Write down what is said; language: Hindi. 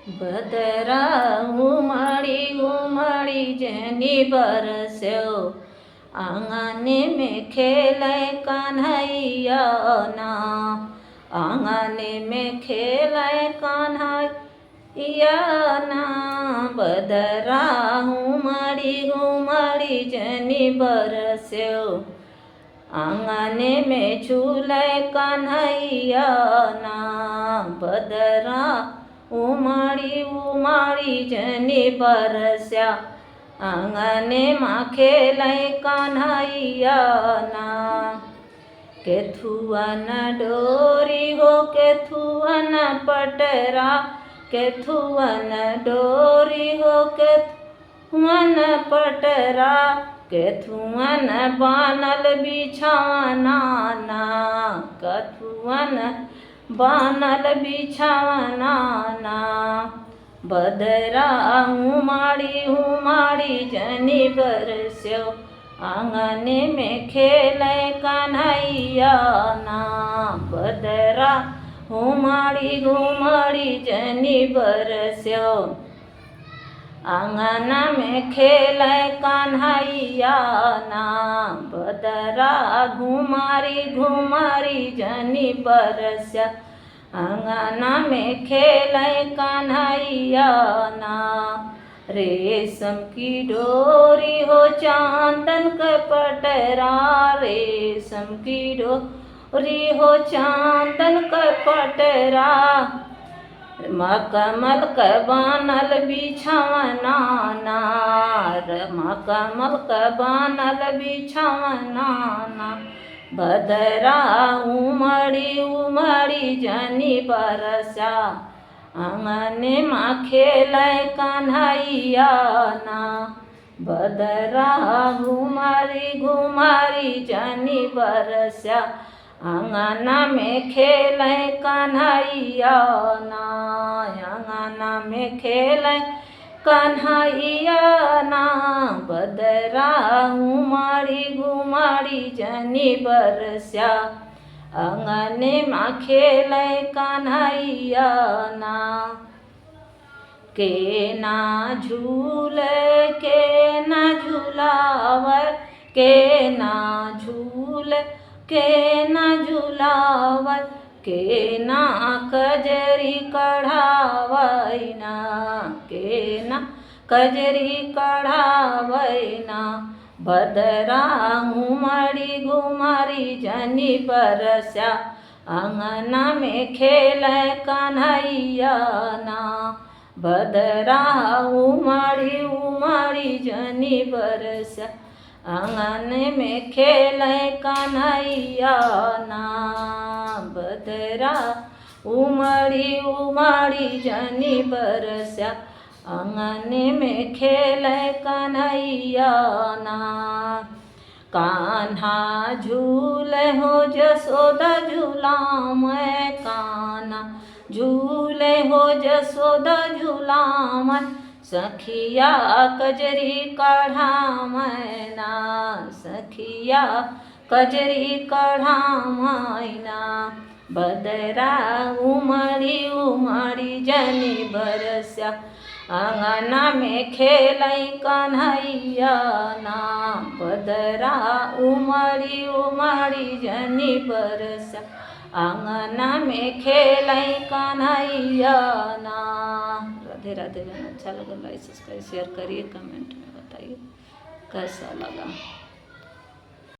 बदरा उमड़ी जेनी बरस्यो, आंगने में खेले कन्हैया ना। आंगने में खेले कन्हैया ना। बदरा उमड़ी जेनी बरस्यो, आंगने में झूले कन्हैया ना। बदरा उमड़ी जेनी बरस्या, आंगने में खेले कन्हैया ना। केथुअन डोरी हो केथुअन पटरा, केथुअन डोरी हो केथुअन पटरा, केथुअन बानल बिछावना ना। केथुअन बानल बिछावना ना। बदरा उमड़ी जेनी बरस्यो, आंगने में खेले कन्हैया ना। बदरा उमड़ी जेनी बरस्यो, आंगन में खेले कन्हैया ना। बदरा घुमारी जेनी बरस्या, आंगन में खेले कन्हैया ना। रेशम की डोरी हो चांदन के पटरा, रेशम की डोरी हो चांदन के पटरा, मकमल के बानल बिछावना ना। मकमल के बानल बिछावना ना। बदरा उमड़ी जेनी बरस्या, आंगने में खेले कन्हैया ना। बदरा घुमारी जेनी बरस्या, आंगन में खेले कन्हैया ना। आंगन में खेले कन्हैया ना। बदरा घुमारी जेनी बरस्या, आंगने में खेले कन्हैया ना। के ना झूले के ना झूलावे, के ना झूले के ना झूलावे, के ना कजरी कढ़ावै ना। के ना कजरी कढ़ावै ना। बदरा घुमारी जेनी बरस्या, आंगन में खेले कन्हैया ना। बदरा उमड़ी जेनी बरस्या, आंगन में खेले कन्हैया ना। बदरा उमड़ी जेनी बरस्या, आंगन में खेले कन्हैया ना। कान्हा झूले हो जसोदा झूलामै, कान्हा झूले हो जसोदा झूलामै, सखिया कजरी कढ़ामै ना। सखिया कजरी कढ़ामै ना। बदरा उमड़ी जेनी बरस्या, आंगन में खेले कन्हैया ना। बदरा उमड़ी जेनी बरस्या, आंगन में खेले कन्हैया ना। राधे राधे। अच्छा लगा लाइक सब्सक्राइब शेयर करिए, कमेंट में बताइए कैसा लगा।